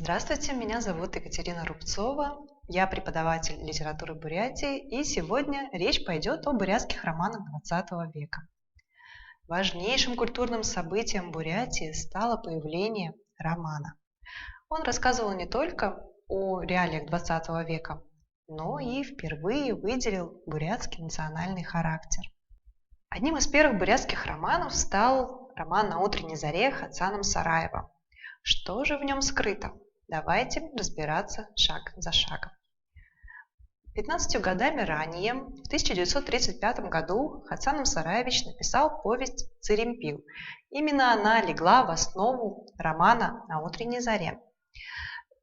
Здравствуйте, меня зовут Екатерина Рубцова, я преподаватель литературы Бурятии, и сегодня речь пойдет о бурятских романах XX века. Важнейшим культурным событием Бурятии стало появление романа. Он рассказывал не только о реалиях XX века, но и впервые выделил бурятский национальный характер. Одним из первых бурятских романов стал роман «На утренней заре» Хацана Мсараева. Что же в нем скрыто? Давайте разбираться шаг за шагом. 15 годами ранее, в 1935 году, Хасан Мсараевич написал повесть «Церемпил». Именно она легла в основу романа «На утренней заре».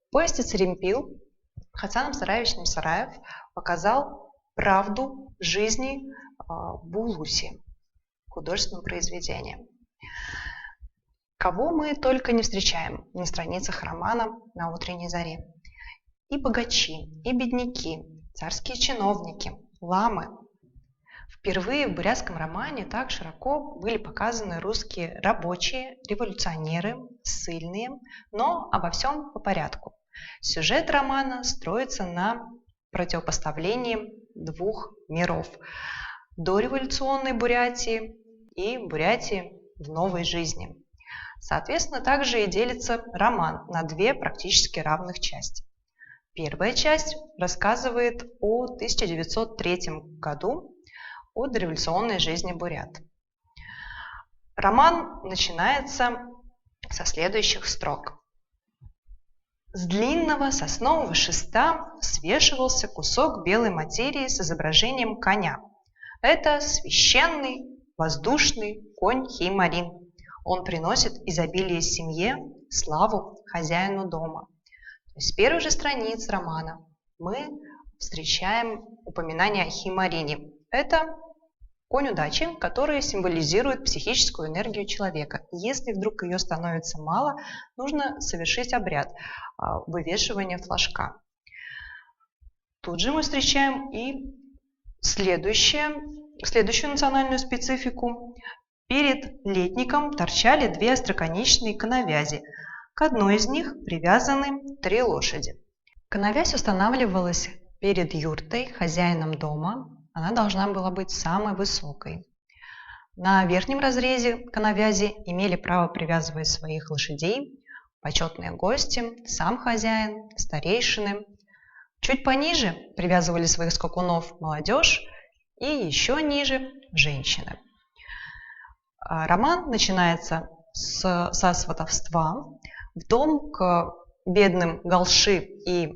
В повести «Церемпил» Хасан Мсараевич Мсараев показал правду жизни в Улусе, художественном произведении. Кого мы только не встречаем на страницах романа «На утренней заре». И богачи, и бедняки, царские чиновники, ламы. Впервые в бурятском романе так широко были показаны русские рабочие, революционеры, ссыльные, но обо всем по порядку. Сюжет романа строится на противопоставлении двух миров – дореволюционной Бурятии и Бурятии в новой жизни. Соответственно, также и делится роман на две практически равных части. Первая часть рассказывает о 1903 году, о дореволюционной жизни бурят. Роман начинается со следующих строк. С длинного соснового шеста свешивался кусок белой материи с изображением коня. Это священный воздушный конь Хеймарин. Он приносит изобилие семье, славу хозяину дома. С первых же страниц романа мы встречаем упоминание о Хеймарине. Это конь удачи, который символизирует психическую энергию человека. Если вдруг ее становится мало, нужно совершить обряд вывешивания флажка. Тут же мы встречаем и следующую национальную специфику. Перед летником торчали две остроконечные коновязи. К одной из них привязаны 3 лошади. Коновязь устанавливалась перед юртой, хозяином дома. Она должна была быть самой высокой. На верхнем разрезе коновязи имели право привязывать своих лошадей почетные гости, сам хозяин, старейшины. Чуть пониже привязывали своих скакунов молодежь и еще ниже женщины. Роман начинается со сватовства. В дом к бедным Галши и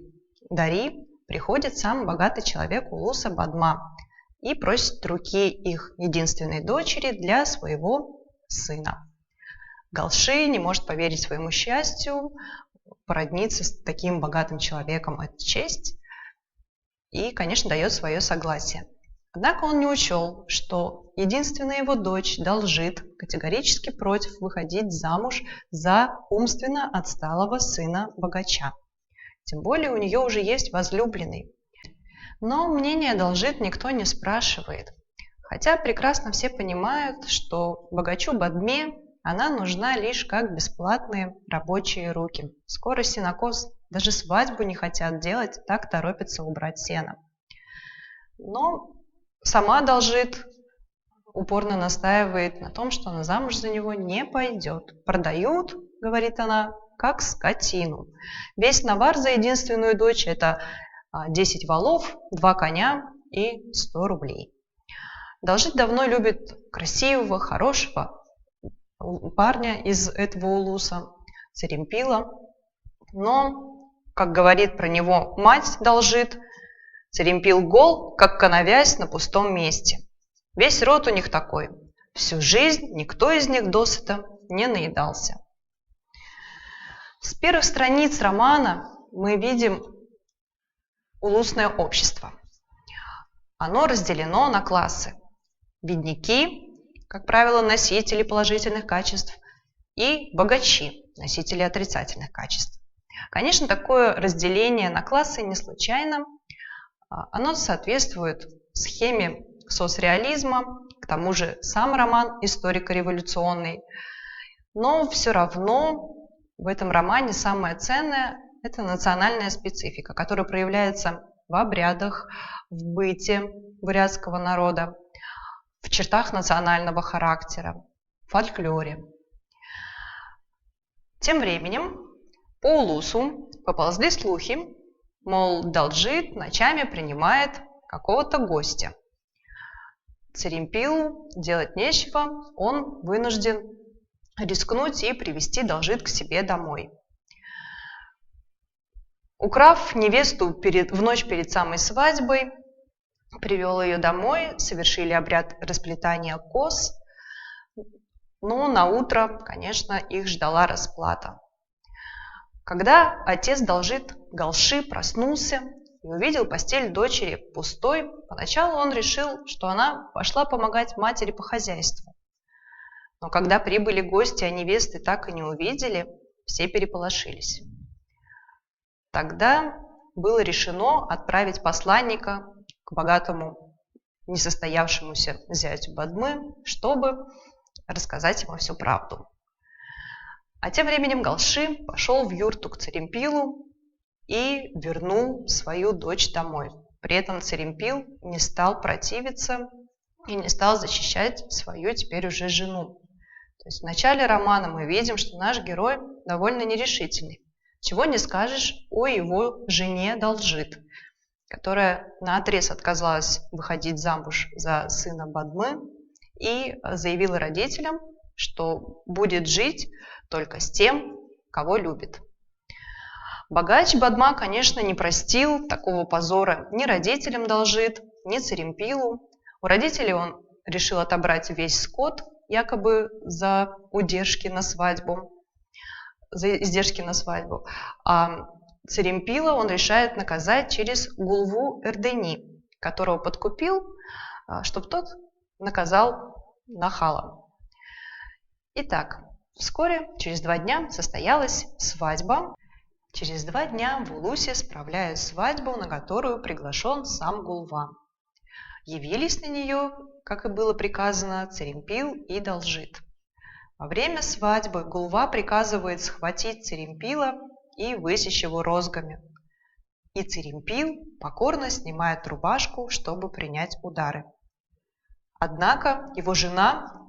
Дари приходит сам богатый человек Улуса Бадма и просит руки их единственной дочери для своего сына. Галши не может поверить своему счастью, породниться с таким богатым человеком – это честь, и, конечно, дает свое согласие. Однако он не учел, что единственная его дочь Далжит категорически против выходить замуж за умственно отсталого сына богача. Тем более у нее уже есть возлюбленный. Но мнение Далжит никто не спрашивает. Хотя прекрасно все понимают, что богачу Бадме она нужна лишь как бесплатные рабочие руки. Скоро сенокос даже свадьбу не хотят делать, так торопятся убрать сено. Но сама Далжит упорно настаивает на том, что она замуж за него не пойдет. Продают, говорит она, как скотину. Весь навар за единственную дочь – это 10 валов, 2 коня и 100 рублей. Далжит давно любит красивого, хорошего парня из этого улуса, Церемпила. Но, как говорит про него мать Далжит, Церемпил гол, как коновязь на пустом месте. Весь род у них такой. Всю жизнь никто из них досыта не наедался. С первых страниц романа мы видим улусное общество. Оно разделено на классы. Бедняки, как правило, носители положительных качеств, и богачи, носители отрицательных качеств. Конечно, такое разделение на классы не случайно. Оно соответствует схеме соцреализма, к тому же сам роман историко-революционный. Но все равно в этом романе самое ценное – Это национальная специфика, которая проявляется в обрядах, в быте бурятского народа, в чертах национального характера, в фольклоре. Тем временем по Улусу поползли слухи, мол, Далджит ночами принимает какого-то гостя. Церемпилу делать нечего, он вынужден рискнуть и привести Далджит к себе домой. Украв невесту в ночь перед самой свадьбой, привел ее домой, совершили обряд расплетания кос, но на утро, конечно, их ждала расплата. Когда отец Далджит Галши проснулся и увидел постель дочери пустой, поначалу он решил, что она пошла помогать матери по хозяйству. Но когда прибыли гости, а невесты так и не увидели, все переполошились. Тогда было решено отправить посланника к богатому несостоявшемуся зятю Бадмы, чтобы рассказать ему всю правду. А тем временем Галши пошел в юрту к Церемпилу и вернул свою дочь домой. При этом Церемпил не стал противиться и не стал защищать свою теперь уже жену. То есть в начале романа мы видим, что наш герой довольно нерешительный. Чего не скажешь о его жене Далджит, которая наотрез отказалась выходить замуж за сына Бадмы и заявила родителям, что будет жить только с тем, кого любит. Богач Бадма, конечно, не простил такого позора ни родителям Далджит, ни Церемпилу. У родителей он решил отобрать весь скот, якобы за издержки на свадьбу. А Церемпила он решает наказать через Гулву Эрдени, которого подкупил, чтобы тот наказал нахала. Итак, вскоре, через 2 дня, состоялась свадьба. Через 2 дня в Улусе справляют свадьбу, на которую приглашен сам Гулва. Явились на нее, как и было приказано, Церемпил и Далджит. Во время свадьбы Гулва приказывает схватить Церемпила и высечь его розгами. И Церемпил покорно снимает рубашку, чтобы принять удары. Однако его жена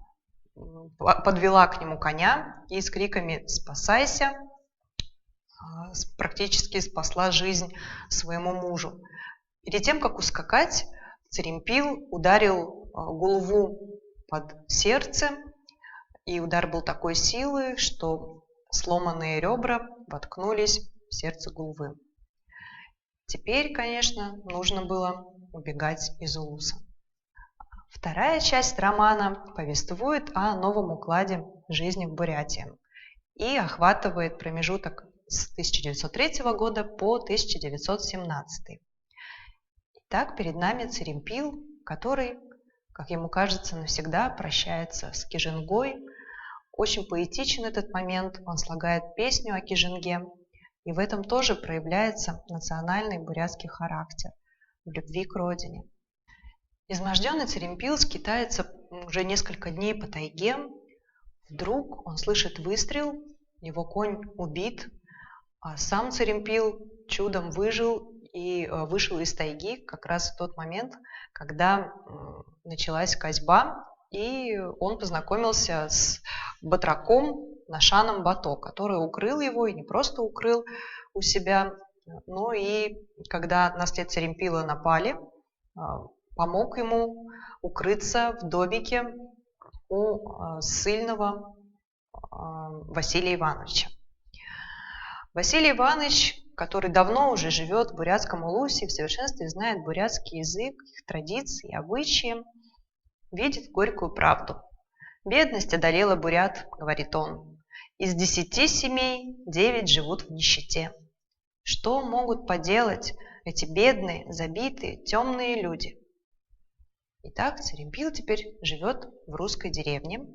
подвела к нему коня и с криками «Спасайся!» практически спасла жизнь своему мужу. Перед тем, как ускакать, Церемпил ударил Гулву под сердце, и удар был такой силы, что сломанные ребра воткнулись в сердце Гулвы. Теперь, конечно, нужно было убегать из Улуса. Вторая часть романа повествует о новом укладе жизни в Бурятии и охватывает промежуток с 1903 года по 1917. Итак, перед нами Церемпил, который, как ему кажется, навсегда прощается с Кижингой. Очень поэтичен этот момент, он слагает песню о Кижинге, и в этом тоже проявляется национальный бурятский характер, в любви к родине. Изможденный Церемпил скитается уже несколько дней по тайге. Вдруг он слышит выстрел, его конь убит, а сам Церемпил чудом выжил и вышел из тайги как раз в тот момент, когда началась косьба, и он познакомился с батраком Нашаном Бато, который укрыл его, и не просто укрыл у себя, но и когда на след Церемпила напали, помог ему укрыться в домике у ссыльного Василия Ивановича. Василий Иванович, который давно уже живет в бурятском Улусе и в совершенстве знает бурятский язык, их традиции, обычаи, видит горькую правду. «Бедность одолела бурят», — говорит он. «Из 10 семей 9 живут в нищете. Что могут поделать эти бедные, забитые, темные люди?» Итак, Церемпил теперь живет в русской деревне,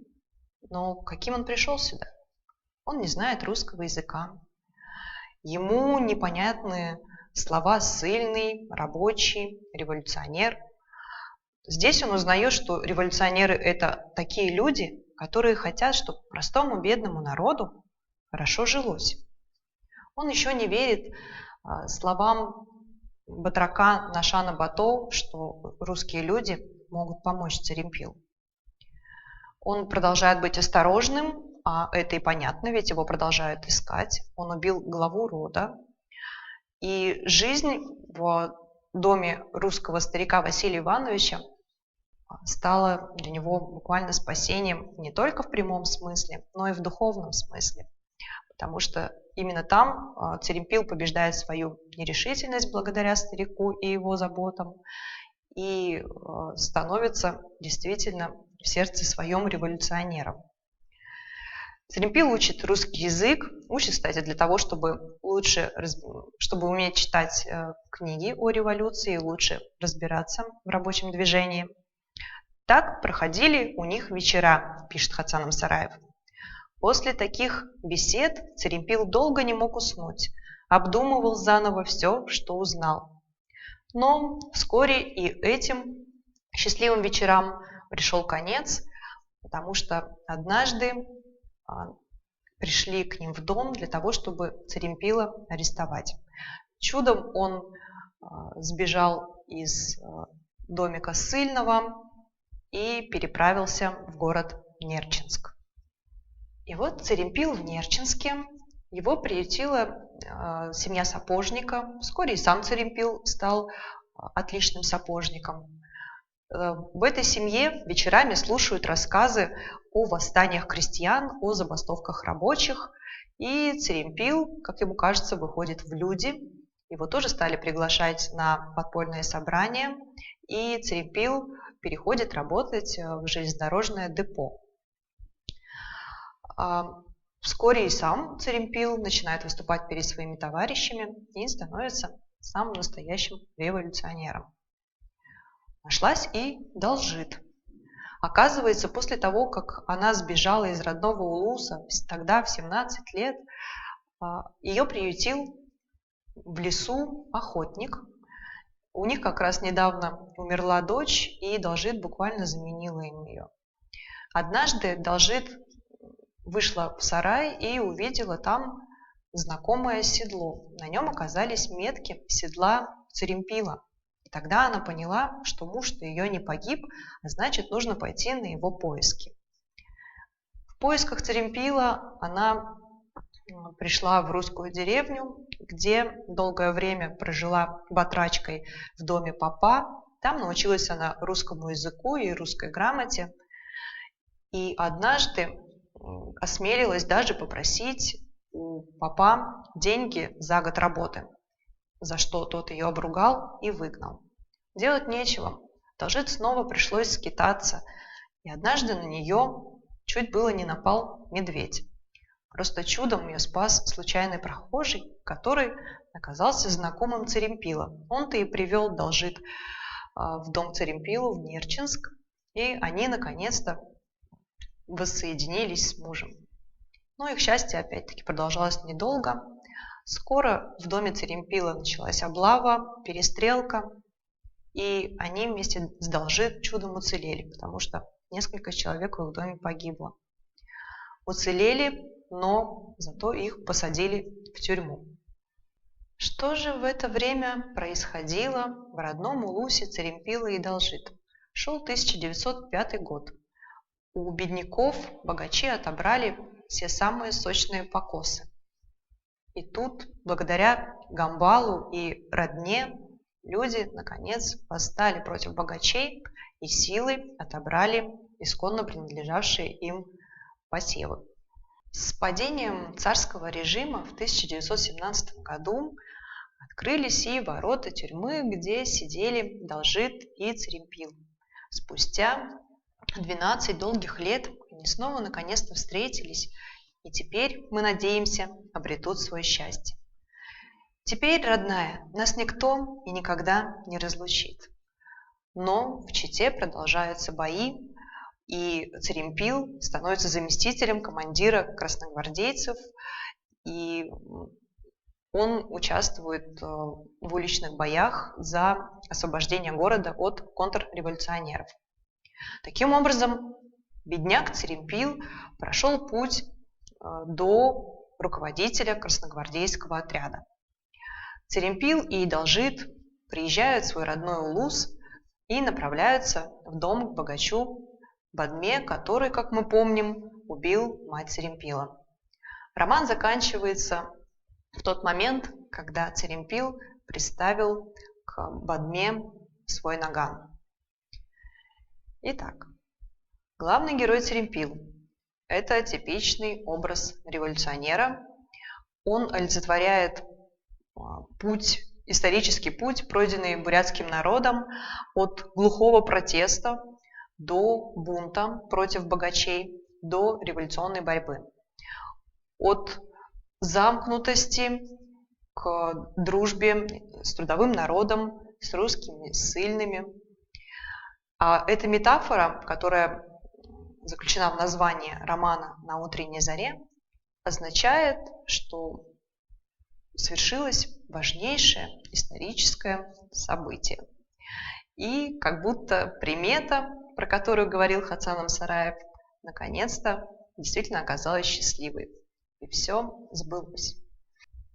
но каким он пришел сюда? Он не знает русского языка. Ему непонятны слова «ссыльный», «рабочий», «революционер». Здесь он узнает, что революционеры – это такие люди, которые хотят, чтобы простому бедному народу хорошо жилось. Он еще не верит словам батрака Нашана Бато, что русские люди могут помочь Царимпилу. Он продолжает быть осторожным, а это и понятно, ведь его продолжают искать. Он убил главу рода. И жизнь в доме русского старика Василия Ивановича стала для него буквально спасением не только в прямом смысле, но и в духовном смысле. Потому что именно там Царимпил побеждает свою нерешительность благодаря старику и его заботам и становится действительно в сердце своем революционером. Царимпил учит русский язык, учит, кстати, для того, чтобы чтобы уметь читать книги о революции, лучше разбираться в рабочем движении. Так проходили у них вечера, пишет Хацан Амсараев. После таких бесед Царимпил долго не мог уснуть, обдумывал заново все, что узнал. Но вскоре и этим счастливым вечерам пришел конец, потому что однажды пришли к ним в дом для того, чтобы Царимпила арестовать. Чудом он сбежал из домика ссыльного и переправился в город Нерчинск. И вот Царимпил в Нерчинске, его приютила семья сапожника. Вскоре и сам Царимпил стал отличным сапожником. В этой семье вечерами слушают рассказы о восстаниях крестьян, о забастовках рабочих. И Царимпил, как ему кажется, выходит в люди. Его тоже стали приглашать на подпольные собрания. И Царимпил переходит работать в железнодорожное депо. Вскоре и сам Царимпил начинает выступать перед своими товарищами и становится самым настоящим революционером. Нашлась и Далжит. Оказывается, после того, как она сбежала из родного Улуса, тогда в 17 лет, ее приютил в лесу охотник. У них как раз недавно умерла дочь, и Далжит буквально заменила им ее. Однажды Далжит вышла в сарай и увидела там знакомое седло. На нем оказались метки седла Царимпила. Тогда она поняла, что муж-то ее не погиб, а значит, нужно пойти на его поиски. В поисках Царимпила она пришла в русскую деревню, где долгое время прожила батрачкой в доме попа. Там научилась она русскому языку и русской грамоте. И однажды осмелилась даже попросить у попа деньги за год работы, за что тот ее обругал и выгнал. Делать нечего. Далжит снова пришлось скитаться, и однажды на нее чуть было не напал медведь. Просто чудом ее спас случайный прохожий, который оказался знакомым Царимпила. Он-то и привел Далжит в дом Царимпилу в Нерчинск, и они наконец-то воссоединились с мужем. Но их счастье опять-таки продолжалось недолго. Скоро в доме Царимпила началась облава, перестрелка, и они вместе с Далжит чудом уцелели, потому что несколько человек в их доме погибло. Уцелели, но зато их посадили в тюрьму. Что же в это время происходило в родном Улусе Царимпила и Далжит? Шел 1905 год. У бедняков богачи отобрали все самые сочные покосы. И тут, благодаря Гамбалу и родне, люди, наконец, восстали против богачей и силой отобрали исконно принадлежавшие им посевы. С падением царского режима в 1917 году открылись и ворота тюрьмы, где сидели Далжит и Царимпил. Спустя 12 долгих лет они снова наконец-то встретились, и теперь, мы надеемся, обретут свое счастье. Теперь, родная, нас никто и никогда не разлучит. Но в Чите продолжаются бои, и Царимпил становится заместителем командира красногвардейцев, и он участвует в уличных боях за освобождение города от контрреволюционеров. Таким образом, бедняк Царимпил прошел путь до руководителя красногвардейского отряда. Церемпил и Идалжит приезжают в свой родной Улус и направляются в дом к богачу Бадме, который, как мы помним, убил мать Церемпила. Роман заканчивается в тот момент, когда Церемпил приставил к Бадме свой наган. Итак, главный герой Церемпил – это типичный образ революционера. Он олицетворяет исторический путь, пройденный бурятским народом от глухого протеста до бунта против богачей, до революционной борьбы. От замкнутости к дружбе с трудовым народом, с русскими ссыльными. А эта метафора, которая заключена в названии романа «На утренней заре», означает, что свершилось важнейшее историческое событие. И как будто примета, про которую говорил Хасан Амсараев, наконец-то действительно оказалась счастливой. И все сбылось.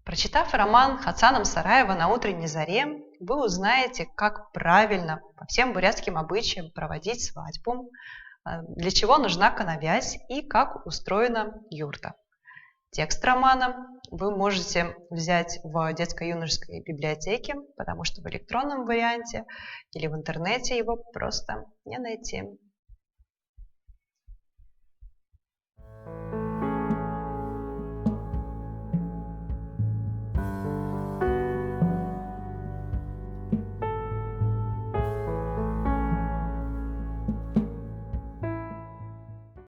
Прочитав роман Хасана Амсараева «На утренней заре», вы узнаете, как правильно по всем бурятским обычаям проводить свадьбу, для чего нужна коновязь и как устроена юрта. Текст романа вы можете взять в детско-юношеской библиотеке, потому что в электронном варианте или в интернете его просто не найти.